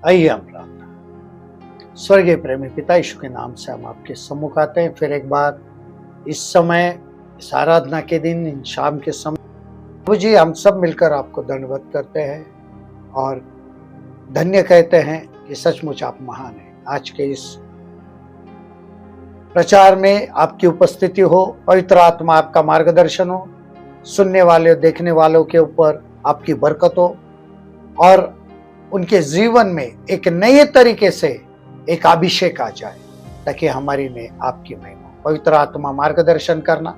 आइए हम प्रार्थना। स्वर्गीय प्रेमी पिता यीशु के नाम से हम आपके सम्मुख आते हैं फिर एक बार इस समय, इस आराधना के दिन, इन शाम के समय। प्रभु जी, हम सब मिलकर आपको दंडवत करते हैं और धन्य कहते हैं कि सचमुच आप महान हैं। आज के इस प्रचार में आपकी उपस्थिति हो, पवित्र आत्मा आपका मार्गदर्शन हो, सुनने वाले देखने वालों के ऊपर आपकी बरकत हो और उनके जीवन में एक नए तरीके से एक अभिषेक आ जाए, ताकि हमारी में आपकी महिमा। पवित्र आत्मा मार्गदर्शन करना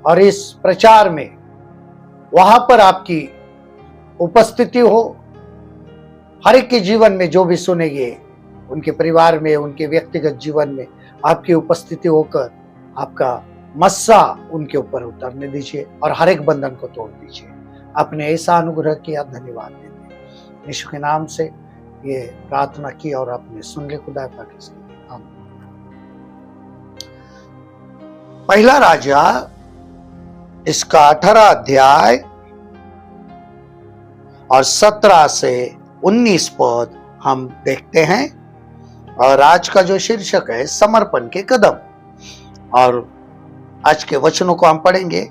और इस प्रचार में वहां पर आपकी उपस्थिति हो, हर एक के जीवन में जो भी सुनेंगे, उनके परिवार में, उनके व्यक्तिगत जीवन में आपकी उपस्थिति होकर आपका मस्सा उनके ऊपर उतरने दीजिए और हर एक बंधन को तोड़ दीजिए। आपने ऐसा अनुग्रह किया, धन्यवाद देते हैं। यीशु के नाम से ये प्रार्थना की और आपने सुन ले खुदा पाक इसके। पहला राजा इसका 18 अध्याय और 17 से 19 पद हम देखते हैं और आज का जो शीर्षक है समर्पण के कदम, और आज के वचनों को हम पढ़ेंगे।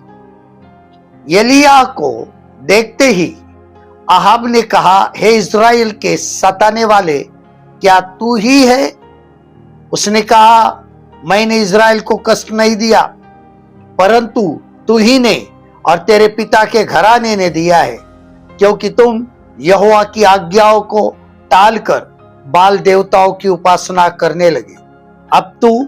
एलिया को देखते ही अहाब ने कहा, हे इज़राइल के सताने वाले, क्या तू ही है? उसने कहा, मैंने इज़राइल को कष्ट नहीं दिया, परंतु तू ही ने और तेरे पिता के घराने ने दिया है, क्योंकि तुम यहोवा की आज्ञाओं को टालकर बाल देवताओं की उपासना करने लगे। अब तू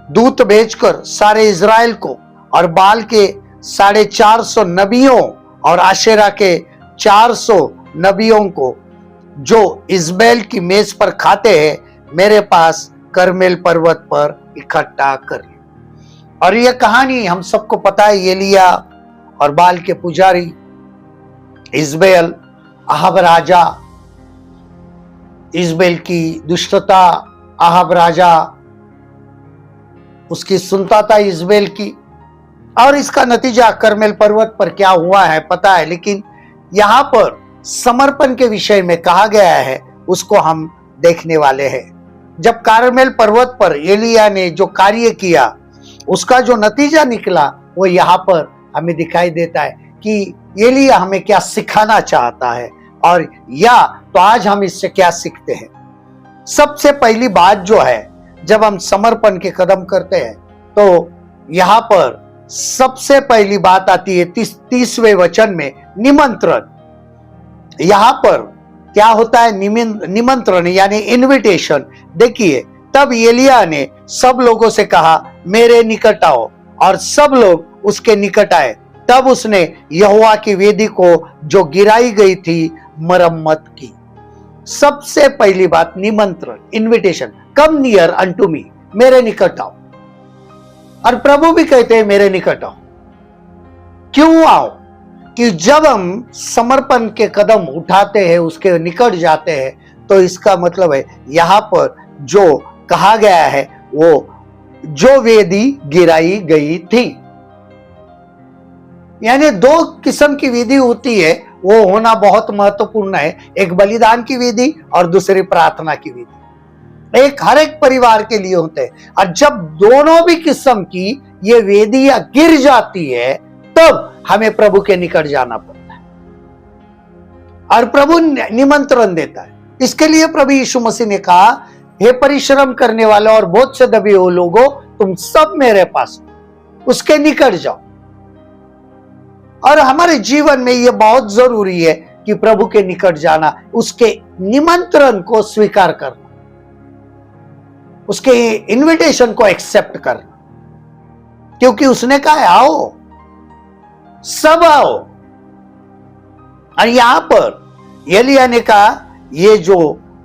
दूत भेजकर सारे इज़राइल को और बाल के 450 नबियों और आशेरा के 400 नबियों को, जो इज़बेल की मेज पर खाते हैं, मेरे पास करमेल पर्वत पर इकट्ठा कर ले। और यह कहानी हम सबको पता है। एलिया और बाल के पुजारी, इज़बेल, अहाब राजा, इज़बेल की दुष्टता, अहाब राजा उसकी सुनता था इज़बेल की, और इसका नतीजा करमेल पर्वत पर क्या हुआ है पता है। लेकिन यहां पर समर्पण के विषय में कहा गया है, उसको हम देखने वाले हैं। जब करमेल पर्वत पर एलिया ने जो कार्य किया, उसका जो नतीजा निकला, वो यहाँ पर हमें दिखाई देता है कि एलिया हमें क्या सिखाना चाहता है और या तो आज हम इससे क्या सीखते हैं। सबसे पहली बात जो है, जब हम समर्पण के कदम करते हैं तो यहाँ पर सबसे पहली बात आती है 30वें वचन में, निमंत्रण। यहां पर क्या होता है? निमंत्रण यानी इनविटेशन। देखिए, तब एलिया ने सब लोगों से कहा, मेरे निकट आओ, और सब लोग उसके निकट आए। तब उसने यहोवा की वेदी को जो गिराई गई थी मरम्मत की। सबसे पहली बात निमंत्रण, इनविटेशन। कम नियर अनटू मी, मेरे निकट आओ। और प्रभु भी कहते हैं मेरे निकट आओ। क्यों आओ? कि जब हम समर्पण के कदम उठाते हैं, उसके निकट जाते हैं, तो इसका मतलब है यहां पर जो कहा गया है, वो जो वेदी गिराई गई थी, यानी 2 किस्म की विधि होती है, वो होना बहुत महत्वपूर्ण है। एक बलिदान की विधि और दूसरी प्रार्थना की विधि। एक हर एक परिवार के लिए होते हैं। और जब दोनों भी किस्म की ये वेदियां गिर जाती है, तब हमें प्रभु के निकट जाना पड़ता है और प्रभु निमंत्रण देता है। इसके लिए प्रभु यीशु मसीह ने कहा, हे परिश्रम करने वाले और बहुत से दबे हो लोगों, तुम सब मेरे पास, उसके निकट जाओ। और हमारे जीवन में यह बहुत जरूरी है कि प्रभु के निकट जाना, उसके निमंत्रण को स्वीकार करना, उसके इनविटेशन को एक्सेप्ट करना, क्योंकि उसने कहा आओ, सब आओ। और यहां पर एलिया ने कहा, ये जो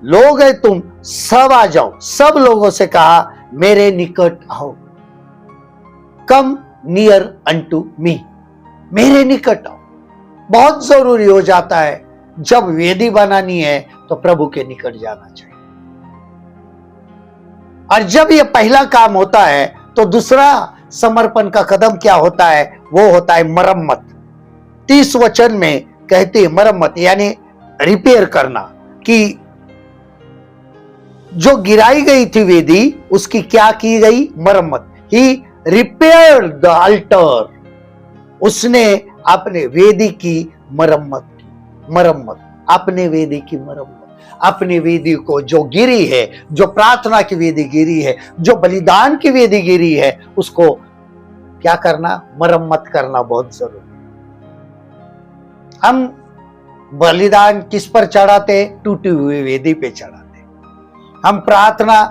लोग हैं तुम सब आ जाओ। सब लोगों से कहा, मेरे निकट आओ। कम नियर अनटू मी, मेरे निकट आओ। बहुत जरूरी हो जाता है। जब वेदी बनानी है तो प्रभु के निकट जाना चाहिए। और जब यह पहला काम होता है, तो दूसरा समर्पण का कदम क्या होता है? वो होता है मरम्मत। 30 वचन में कहती है मरम्मत, यानी रिपेयर करना, कि जो गिराई गई थी वेदी, उसकी क्या की गई? मरम्मत। ही रिपेयर द अल्टर, उसने अपने वेदी की मरम्मत की। मरम्मत, अपने वेदी की मरम्मत। अपनी वेदी को जो गिरी है, जो प्रार्थना की वेदी गिरी है, जो बलिदान की वेदी गिरी है, उसको क्या करना? मरम्मत करना बहुत जरूरी। हम बलिदान किस पर चढ़ाते? टूटी हुई वेदी पे चढ़ाते। हम प्रार्थना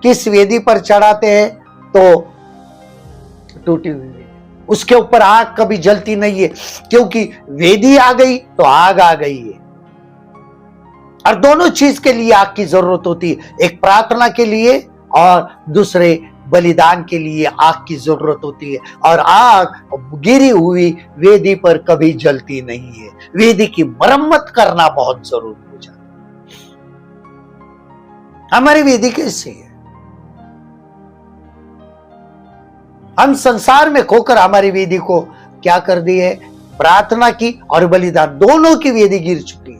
किस वेदी पर चढ़ाते हैं? तो टूटी हुई वेदी। उसके ऊपर आग कभी जलती नहीं है, क्योंकि वेदी आ गई तो आग आ गई है। और दोनों चीज के लिए आग की जरूरत होती है, एक प्रार्थना के लिए और दूसरे बलिदान के लिए आग की जरूरत होती है। और आग गिरी हुई वेदी पर कभी जलती नहीं है। वेदी की मरम्मत करना बहुत जरूरी हो जाता है। हमारी वेदी कैसी है? हम संसार में खोकर हमारी वेदी को क्या कर दी है? प्रार्थना की और बलिदान दोनों की वेदी गिर चुकी है।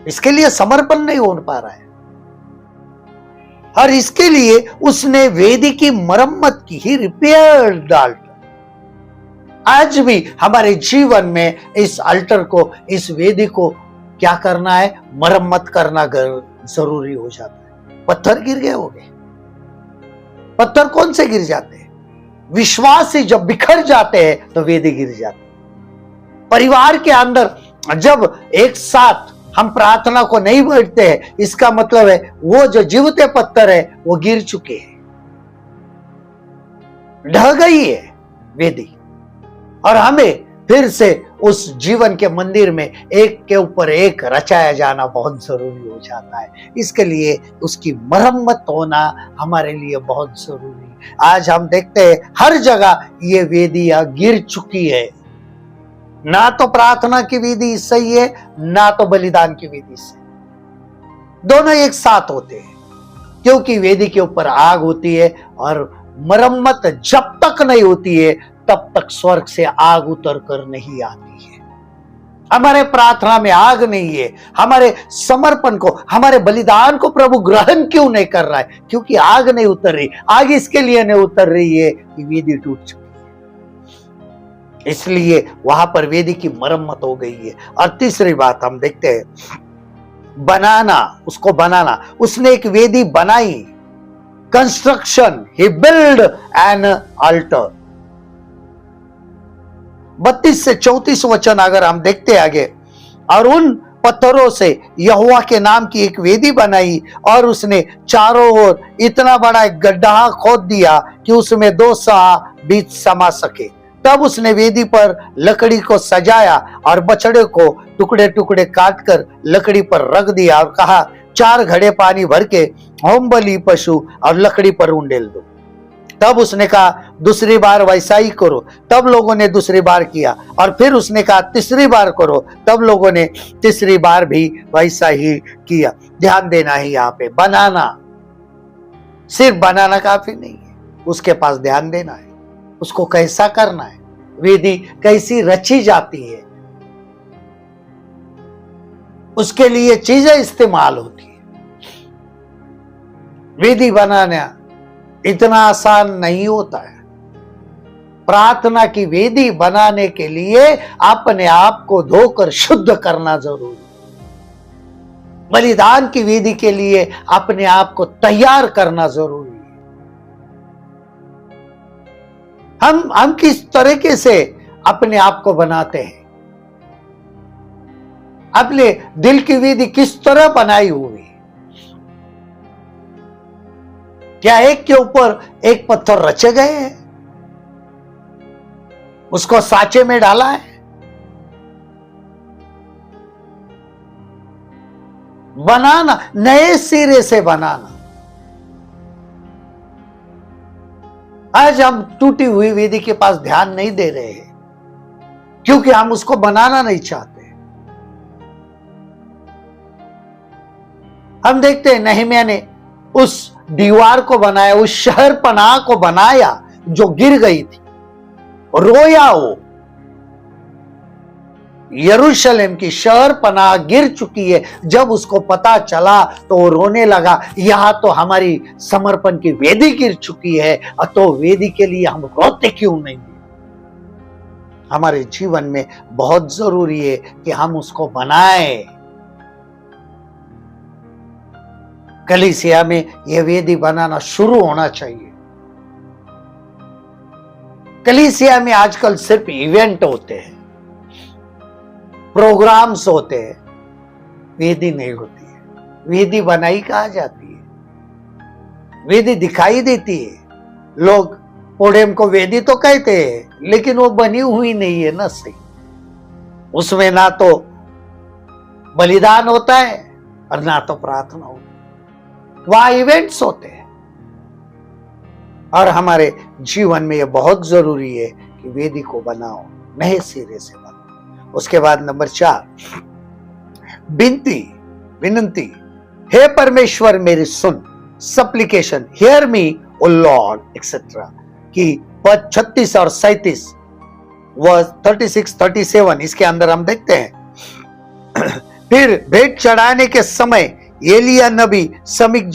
इसके लिए समर्पण नहीं हो पा रहा है, और इसके लिए उसने वेदी की मरम्मत की, ही रिपेयर द अल्टर। आज भी हमारे जीवन में इस अल्टर को, इस वेदी को क्या करना है? मरम्मत करना जरूरी हो जाता है। पत्थर गिर गए होंगे। पत्थर कौन से गिर जाते हैं? विश्वास से जब बिखर जाते हैं तो वेदी गिर जाती है। परिवार के अंदर जब एक साथ हम प्रार्थना को नहीं बैठते हैं, इसका मतलब है वो जो जीवते पत्थर है वो गिर चुके हैं, ढह गई है वेदी। और हमें फिर से उस जीवन के मंदिर में एक के ऊपर एक रचाया जाना बहुत जरूरी हो जाता है। इसके लिए उसकी मरम्मत होना हमारे लिए बहुत जरूरी है। आज हम देखते हैं हर जगह ये वेदियां गिर चुकी है। ना तो प्रार्थना की विधि सही है, ना तो बलिदान की विधि सही। दोनों एक साथ होते हैं, क्योंकि वेदी के ऊपर आग होती है, और मरम्मत जब तक नहीं होती है तब तक स्वर्ग से आग उतर कर नहीं आती है। हमारे प्रार्थना में आग नहीं है, हमारे समर्पण को, हमारे बलिदान को प्रभु ग्रहण क्यों नहीं कर रहा है? क्योंकि आग नहीं उतर रही। आग इसके लिए नहीं उतर रही है कि वेदी टूट चुकी है, इसलिए वहां पर वेदी की मरम्मत हो गई है। और तीसरी बात हम देखते हैं, बनाना, उसको बनाना। उसने एक वेदी बनाई, construction, he build an alter. 32 से 34 वचन अगर हम देखते आगे, और उन पत्थरों से यहोवा के नाम की एक वेदी बनाई, और उसने चारों ओर इतना बड़ा एक गड्ढा खोद दिया कि उसमें 2 सहा बीच समा सके। तब उसने वेदी पर लकड़ी को सजाया और बछड़े को टुकड़े टुकड़े काटकर लकड़ी पर रख दिया, और कहा, 4 घड़े पानी भर के होम बलि पशु और लकड़ी पर उंडेल दो। तब उसने कहा, दूसरी बार वैसा ही करो। तब लोगों ने दूसरी बार किया, और फिर उसने कहा, तीसरी बार करो। तब लोगों ने तीसरी बार भी वैसा ही किया। ध्यान देना है यहाँ पे, बनाना, सिर्फ बनाना काफी नहीं है, उसके पास ध्यान देना है, उसको कैसा करना है, वेदी कैसी रची जाती है, उसके लिए चीजें इस्तेमाल होती है। वेदी बनाना इतना आसान नहीं होता है। प्रार्थना की वेदी बनाने के लिए अपने आप को धोकर शुद्ध करना जरूरी है। बलिदान की वेदी के लिए अपने आप को तैयार करना जरूरी है। हम किस तरीके से अपने आप को बनाते हैं? अपने दिल की वेदी किस तरह बनाई हुई? क्या एक के ऊपर एक पत्थर रचे गए हैं, उसको साचे में डाला है? बनाना, नए सिरे से बनाना। आज हम टूटी हुई वेदी के पास ध्यान नहीं दे रहे हैं, क्योंकि हम उसको बनाना नहीं चाहते। हम देखते हैं नहम्याह ने उस दीवार को बनाया, उस शहर पनाह को बनाया जो गिर गई थी, रोया हो, यरूशलेम की शहर पनाह गिर चुकी है। जब उसको पता चला तो वो रोने लगा, यहां तो हमारी समर्पण की वेदी गिर चुकी है, तो वेदी के लिए हम रोते क्यों नहीं? हमारे जीवन में बहुत जरूरी है कि हम उसको बनाएं। कलीसिया में यह वेदी बनाना शुरू होना चाहिए। कलीसिया में आजकल सिर्फ इवेंट होते हैं, प्रोग्राम्स होते हैं, वेदी नहीं होती है। वेदी बनाई कहाँ जाती है? वेदी दिखाई देती है। लोग पोडियम को वेदी तो कहते हैं, लेकिन वो बनी हुई नहीं है ना सही। उसमें ना तो बलिदान होता है और ना तो प्रार्थना होती है। वहां इवेंट्स होते हैं। और हमारे जीवन में यह बहुत जरूरी है कि वेदी को बनाओ, नए सिरे से बनाओ। उसके बाद नंबर 4, विनती। हे परमेश्वर मेरी सुन, सप्लिकेशन, हियर मी ओ लॉर्ड एक्सेट्रा, कि पद 36 और 37 वर्स 36, 37 इसके अंदर हम देखते हैं। फिर भेंट चढ़ाने के समय एलिया नबी समीप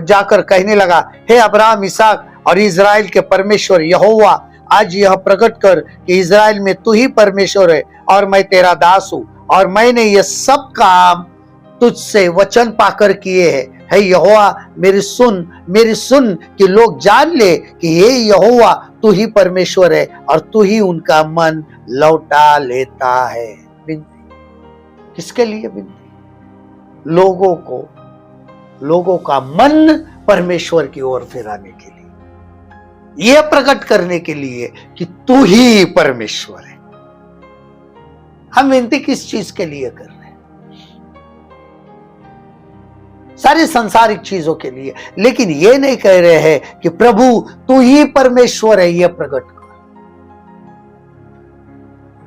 जाकर कहने लगा, हे अब्राहम, इसहाक और इजराइल के परमेश्वर यहोवा, आज यह प्रकट कर कि इजराइल में तू ही परमेश्वर है और मैं तेरा दास हूं, और मैंने ये सब काम तुझसे वचन पाकर किए हैं। हे यहोवा मेरी सुन कि लोग जान ले कि ये यहोवा तू ही परमेश्वर है और तू ही उनका मन लौटा लेता है। विनती किसके लिए? विनती लोगों का मन परमेश्वर की ओर फिराने के लिए, यह प्रकट करने के लिए कि तू ही परमेश्वर है। हम विनती किस चीज के लिए कर रहे हैं? सारी सांसारिक चीजों के लिए, लेकिन ये नहीं कह रहे हैं कि प्रभु तू ही परमेश्वर है, यह प्रकट कर।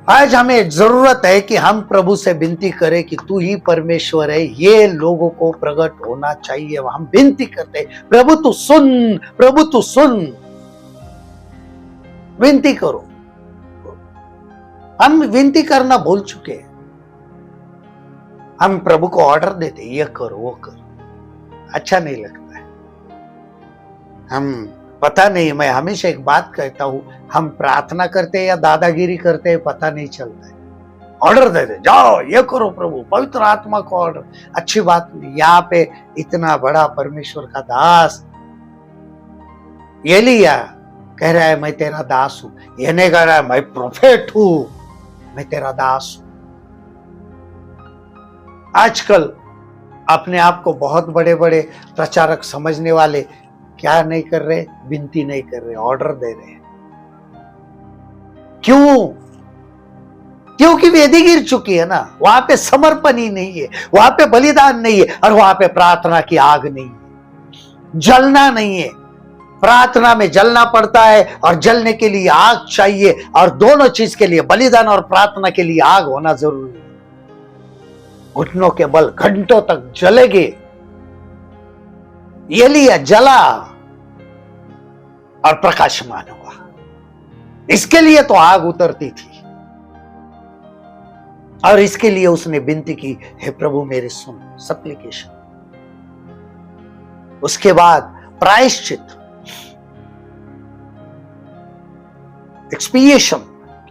आज हमें जरूरत है कि हम प्रभु से विनती करें कि तू ही परमेश्वर है, ये लोगों को प्रकट होना चाहिए। हम विनती करते हैं, प्रभु तू सुन, प्रभु तू सुन। विनती करो। हम विनती करना भूल चुके हैं। हम प्रभु को ऑर्डर देते, ये करो वो करो, अच्छा नहीं लगता है। हम पता नहीं, मैं हमेशा एक बात कहता हूं, हम प्रार्थना करते हैं या दादागिरी करते हैं पता नहीं चलता है। ऑर्डर देते, जाओ ये करो प्रभु, पवित्र आत्मा को ऑर्डर। अच्छी बात नहीं। यहाँ पे इतना बड़ा परमेश्वर का दास एलिया कह रहा है मैं तेरा दास हूं। यह नहीं कह रहा है मैं प्रोफेट हूं, मैं तेरा दास हूं। आजकल अपने आप को बहुत बड़े बड़े प्रचारक समझने वाले क्या नहीं कर रहे? विनती नहीं कर रहे, ऑर्डर दे रहे हैं। क्यों? क्योंकि वेदी गिर चुकी है ना। वहां पे समर्पण ही नहीं है, वहां पे बलिदान नहीं है, और वहां पे प्रार्थना की आग नहीं है, जलना नहीं है। प्रार्थना में जलना पड़ता है और जलने के लिए आग चाहिए, और दोनों चीज के लिए, बलिदान और प्रार्थना के लिए आग होना जरूरी है। घुटनों के बल घंटों तक जलेगे। एलिया जला और प्रकाशमान हुआ। इसके लिए तो आग उतरती थी, और इसके लिए उसने विनती की, हे प्रभु मेरे सुन, सप्लिकेशन। उसके बाद प्रायश्चित, expiation,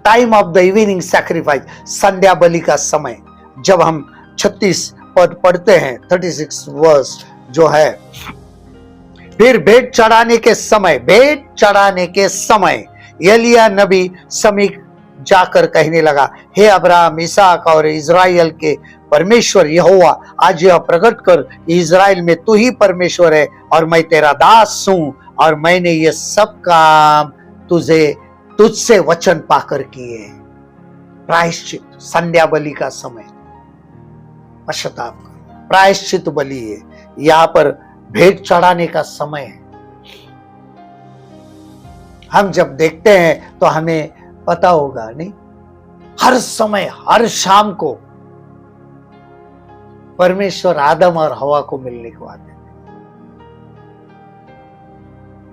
time of the evening sacrifice, संध्या बलि का समय। जब हम 36 पद पढ़ते हैं, 36 वर्स जो है, फिर भेंट चढ़ाने के समय एलिया नबी समीप जाकर कहने लगा, हे अब्राहम, इसहाक और इजराइल के परमेश्वर यहोवा, आज यह प्रकट कर कि इजराइल में तू ही परमेश्वर है और मैं तेरा दास हूं, और मैंने ये सब काम तुझसे वचन पाकर किए। प्रायश्चित, संध्या बलि का समय, पश्चाताप, प्रायश्चित बलि है। यहां पर भेंट चढ़ाने का समय है। हम जब देखते हैं तो हमें पता होगा नहीं, हर समय, हर शाम को परमेश्वर आदम और हवा को मिलने को आते हैं।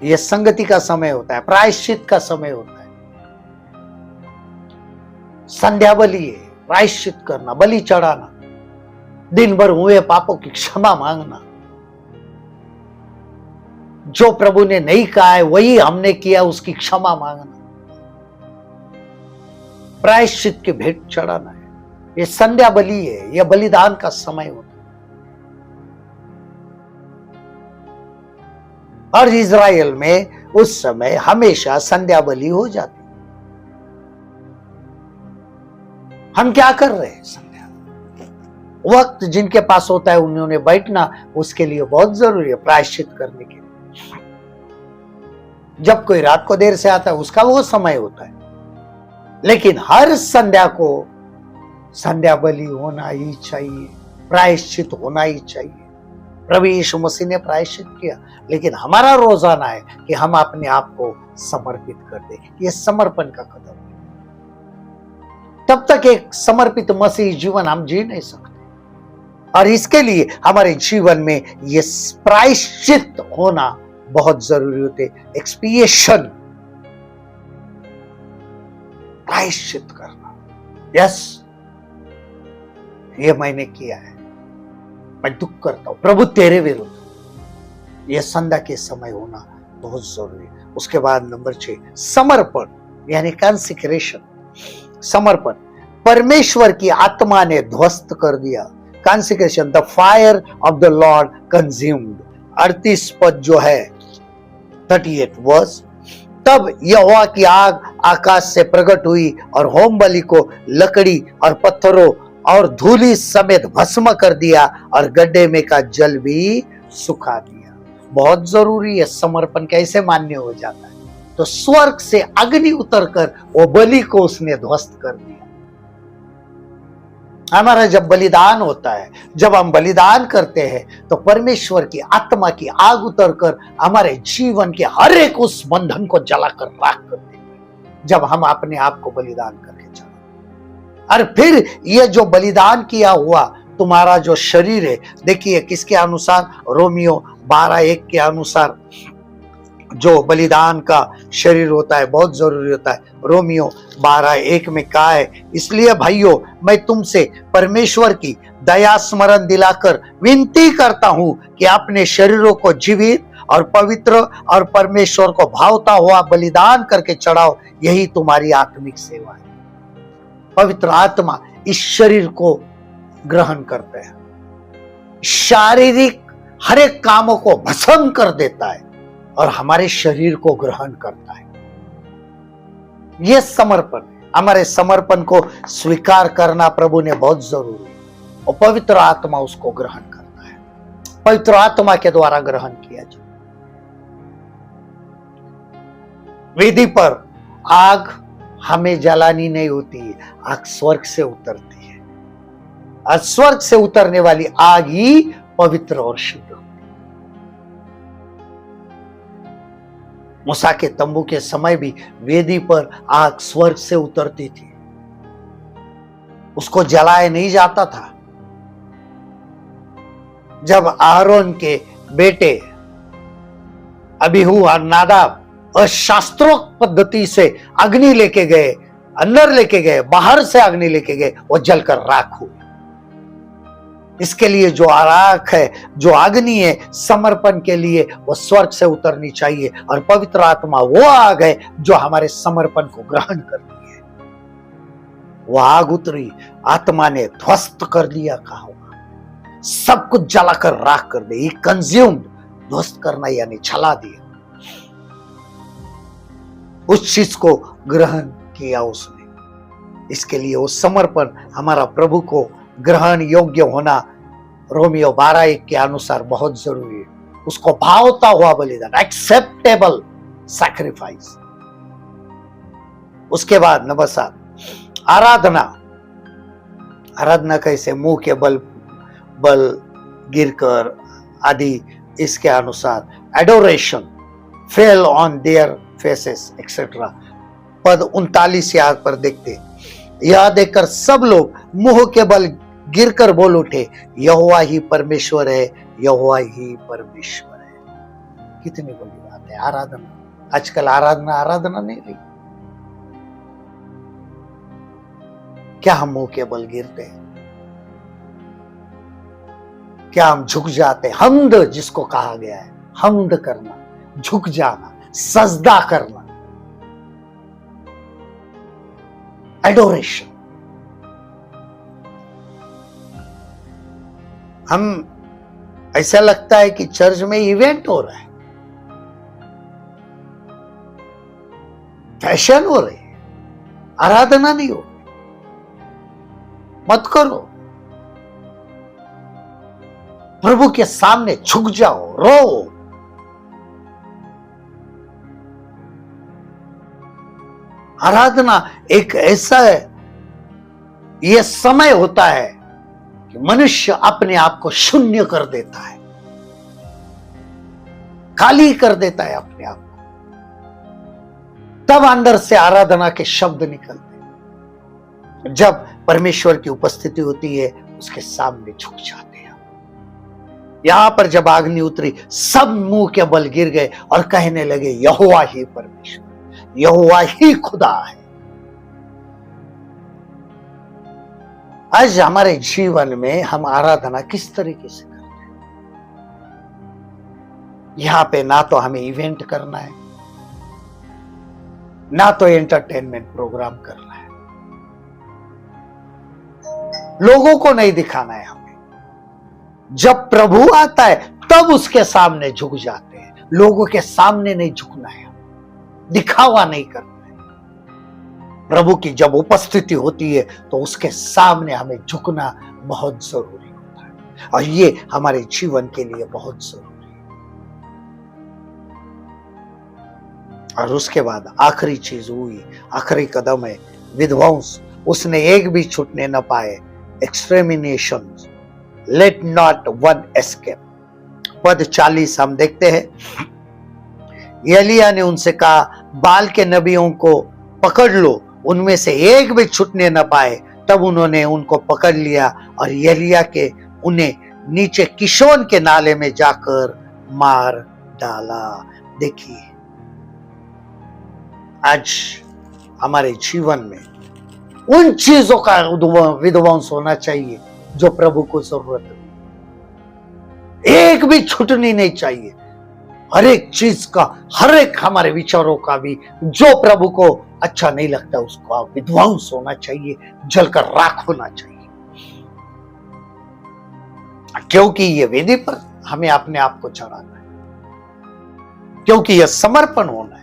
यह संगति का समय होता है, प्रायश्चित का समय होता है, संध्या बलि है, प्रायश्चित करना, बलि चढ़ाना, दिन भर हुए पापों की क्षमा मांगना, जो प्रभु ने नहीं कहा है वही हमने किया उसकी क्षमा मांगना, प्रायश्चित की भेंट चढ़ाना है। ये संध्या बलि है, यह बलिदान का समय होता है। और इज़राइल में उस समय हमेशा संध्या बलि हो जाती। हम क्या कर रहे हैं? संध्या वक्त जिनके पास होता है उन्होंने बैठना उसके लिए बहुत जरूरी है, प्रायश्चित करने के लिए। जब कोई रात को देर से आता है उसका वो समय होता है, लेकिन हर संध्या को संध्या बलि होना ही चाहिए, प्रायश्चित होना ही चाहिए। प्रभु यीशु मसीह ने प्रायश्चित किया, लेकिन हमारा रोजाना है कि हम अपने आप को समर्पित कर दें। यह समर्पण का कदम है। तब तक एक समर्पित मसीह जीवन हम जी नहीं सकते, और इसके लिए हमारे जीवन में यह प्रायश्चित होना बहुत जरूरी होते। एक्सपिएशन, प्रायश्चित करना। यस, ये मैंने किया है, मैं दुख करता हूं प्रभु तेरे विरुद्ध। यह संध्या के समय होना बहुत जरूरी है। उसके बाद नंबर 6, समर्पण यानी कंसेक्रेशन। समर्पण परमेश्वर की आत्मा ने ध्वस्त कर दिया। Consecration, the fire of the Lord consumed. 38 पद जो है 38 वर्स, तब यहोवा की आग आकाश से प्रकट हुई और होम बलि को लकड़ी और पत्थरों और धूलि समेत भस्म कर दिया और गड्ढे में का जल भी सुखा दिया। बहुत जरूरी है समर्पण कैसे मान्य हो जाता है। तो स्वर्ग से अग्नि उतरकर वो बलि को उसने ध्वस्त कर दिया। हमारा जब बलिदान होता है, जब हम बलिदान करते हैं, तो परमेश्वर की आत्मा की आग उतरकर हमारे जीवन के हर एक उस बंधन को जलाकर राख कर देते हैं, जब हम अपने आप को बलिदान करके चढ़ाते। और फिर यह जो बलिदान किया हुआ तुम्हारा जो शरीर है, देखिए किसके अनुसार, रोमियो 12:1 के अनुसार जो बलिदान का शरीर होता है बहुत जरूरी होता है। रोमियो 12:1 में कहा है, इसलिए भाइयों मैं तुमसे परमेश्वर की दया स्मरण दिलाकर विनती करता हूं कि अपने शरीरों को जीवित और पवित्र और परमेश्वर को भावता हुआ बलिदान करके चढ़ाओ, यही तुम्हारी आत्मिक सेवा है। पवित्र आत्मा इस शरीर को ग्रहण करते हैं, शारीरिक हर एक कामों को भस्म कर देता है और हमारे शरीर को ग्रहण करता है। यह समर्पण, हमारे समर्पण को स्वीकार करना प्रभु ने बहुत जरूरी है, और पवित्र आत्मा उसको ग्रहण करता है। पवित्र आत्मा के द्वारा ग्रहण किया जाए। वेदी पर आग हमें जलानी नहीं होती है, आग स्वर्ग से उतरती है, और स्वर्ग से उतरने वाली आग ही पवित्र और शुद्ध होती है। मूसा के तंबू के समय भी वेदी पर आग स्वर्ग से उतरती थी, उसको जलाया नहीं जाता था। जब आरोन के बेटे अबीहू और नादाब अशास्त्रोक्त पद्धति से अग्नि लेके गए, अंदर लेके गए, बाहर से अग्नि लेके गए, वो जलकर राख हुई। इसके लिए जो आराख है, जो अग्नि है, समर्पण के लिए वो स्वर्ग से उतरनी चाहिए, और पवित्र आत्मा वो आग है जो हमारे समर्पण को ग्रहण करती है। वो आग उतरी, आत्मा ने ध्वस्त कर दिया, कहा होगा सब कुछ जलाकर राख कर दे। कंज्यूम्ड, ध्वस्त करना यानी जला दिया। उस चीज को ग्रहण किया उसने। इसके लिए वो समर्पण, हमारा प्रभु को ग्रहण योग्य होना रोमियो 12:1 के अनुसार बहुत जरूरी है। उसको भावता हुआ बलिदान, एक्सेप्टेबल सैक्रिफाइस। उसके बाद नंबर 7, आराधना। आराधना कैसे, मुंह के बल गिरकर आदि, इसके अनुसार adoration, fell on their faces etcetera. पद 39 यहाँ पर देखते, यह देखकर सब लोग मुंह के बल गिरकर बोल उठे, यहोवा ही परमेश्वर है, यहोवा ही परमेश्वर है। कितनी बड़ी बात है आराधना। आजकल आराधना नहीं रही। क्या हम मुंह के बल गिरते हैं? क्या हम झुक जाते हैं? हमद जिसको कहा गया है, हमद करना, झुक जाना, सजदा करना, एडोरेशन। हम ऐसा लगता है कि चर्च में इवेंट हो रहा है, फैशन हो रही है, आराधना नहीं हो रही। मत करो, प्रभु के सामने झुक जाओ, रो। आराधना एक ऐसा है, यह समय होता है कि मनुष्य अपने आप को शून्य कर देता है, खाली कर देता है अपने आप को, तब अंदर से आराधना के शब्द निकलते। जब परमेश्वर की उपस्थिति होती है, उसके सामने झुक जाते हैं। यहां पर जब अग्नि उतरी, सब मुंह के बल गिर गए और कहने लगे, यहोवा ही परमेश्वर, यहोवा ही खुदा है। आज हमारे जीवन में हम आराधना किस तरीके से करते हैं? यहां पे ना तो हमें इवेंट करना है, ना तो एंटरटेनमेंट प्रोग्राम करना है, लोगों को नहीं दिखाना है हमें। जब प्रभु आता है तब उसके सामने झुक जाते हैं, लोगों के सामने नहीं झुकना है, दिखावा नहीं करना है। प्रभु की जब उपस्थिति होती है तो उसके सामने हमें झुकना बहुत जरूरी होता है, और ये हमारे जीवन के लिए बहुत जरूरी है। और उसके बाद आखिरी चीज हुई, आखिरी कदम है विध्वंस। उसने एक भी छूटने न पाए, एक्सट्रेमिनेशन, लेट नॉट वन एस्केप। पद 40 हम देखते हैं, एलिया ने उनसे कहा, बाल के नबियों को पकड़ लो, उनमें से एक भी छूटने न पाए। तब उन्होंने उनको पकड़ लिया और एलिया के उन्हें नीचे किशोन के नाले में जाकर मार डाला। देखिए, आज हमारे जीवन में उन चीजों का विध्वंस होना चाहिए जो प्रभु को जरूरत है। एक भी छूटनी नहीं चाहिए। हर एक चीज का, हर एक हमारे विचारों का भी जो प्रभु को अच्छा नहीं लगता, उसका विध्वंस होना चाहिए, जलकर राख होना चाहिए। क्योंकि ये वेदी पर हमें अपने आप को चढ़ाना है, क्योंकि यह समर्पण होना है।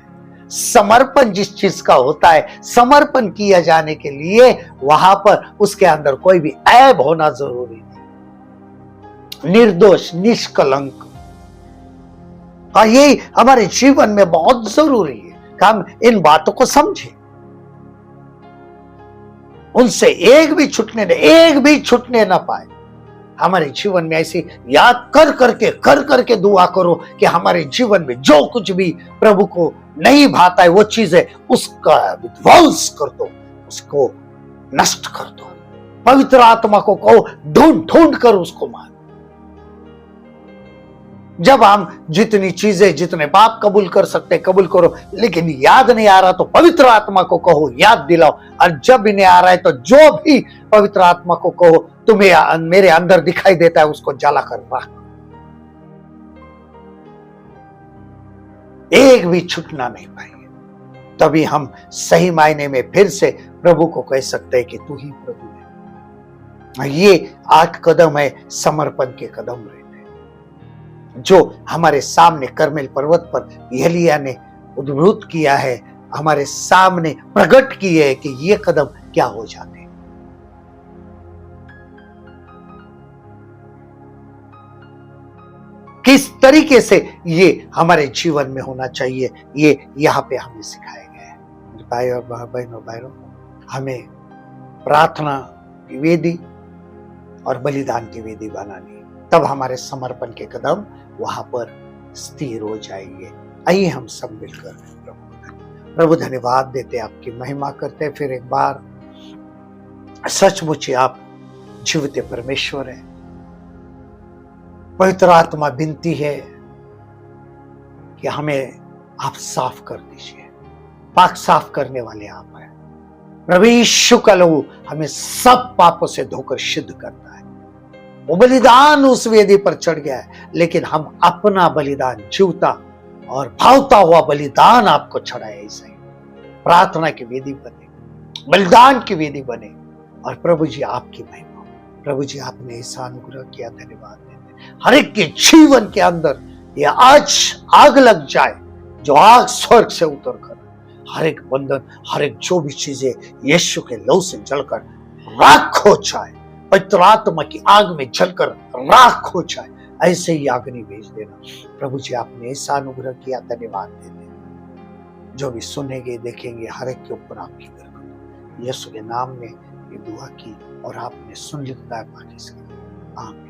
समर्पण जिस चीज का होता है, समर्पण किया जाने के लिए वहां पर उसके अंदर कोई भी ऐब होना जरूरी नहीं, निर्दोष, निष्कलंक। और यही हमारे जीवन में बहुत जरूरी है कि हम इन बातों को समझें। उनसे एक भी छूटने ना पाए। हमारे जीवन में ऐसी याद कर करके दुआ करो कि हमारे जीवन में जो कुछ भी प्रभु को नहीं भाता है, वो चीजें उसका विध्वंस कर दो, उसको नष्ट कर दो। पवित्र आत्मा को कहो, ढूंढ कर उसको मार। जब हम जितने पाप कबूल कर सकते कबूल करो, लेकिन याद नहीं आ रहा तो पवित्र आत्मा को कहो, याद दिलाओ। और जब इन्हें आ रहा है तो जो भी पवित्र आत्मा को कहो, तुम्हें मेरे अंदर दिखाई देता है, उसको जला कर रख। एक भी छूटना नहीं पाएंगे, तभी हम सही मायने में फिर से प्रभु को कह सकते हैं कि तू ही प्रभु है। ये 8 कदम है, समर्पण के कदम रहते हैं, जो हमारे सामने कर्मेल पर्वत पर एलिया ने उद्भूत किया है, हमारे सामने प्रकट किए है कि ये कदम क्या हो जाते हैं। किस तरीके से ये हमारे जीवन में होना चाहिए, ये यहाँ पे हमें सिखाया गया है। भाई और बहनों, हमें प्रार्थना की वेदी और बलिदान की वेदी बनानी, तब हमारे समर्पण के कदम वहां पर स्थिर हो जाएंगे। आइए हम सब मिलकर प्रभु धन्यवाद देते, आपकी महिमा करते। फिर एक बार सचमुच आप जीवित परमेश्वर है। पवित्र आत्मा विनती है कि हमें आप साफ कर दीजिए। पाक साफ करने वाले आप हैं। प्रभु यीशु का लहू हमें सब पापों से धोकर शुद्ध करता है। वो बलिदान उस वेदी पर चढ़ गया है, लेकिन हम अपना बलिदान जीवता और भावता हुआ बलिदान आपको चढ़ाए। ऐसे प्रार्थना की वेदी बने, बलिदान की वेदी बने, और प्रभु जी आपकी महिमा। प्रभु जी आपने ऐसा अनुग्रह किया, धन्यवाद देते। हर एक के जीवन के अंदर ये आज आग लग जाए, जो आग स्वर्ग से उतर कर हर एक बंधन, हर एक जो भी चीजें यीशु के लहू से जलकर राख हो जाए, पवित्र आत्मा की आग में जलकर राख हो जाए, ऐसे ही अग्नि भेज देना। प्रभु जी आपने ऐसा अनुग्रह किया, धन्यवाद देते। जो भी सुनेंगे देखेंगे हर एक के ऊपर आपकी बरकत। यीशु के नाम में ये दुआ की और आपने सुन लिखा है, आमीन।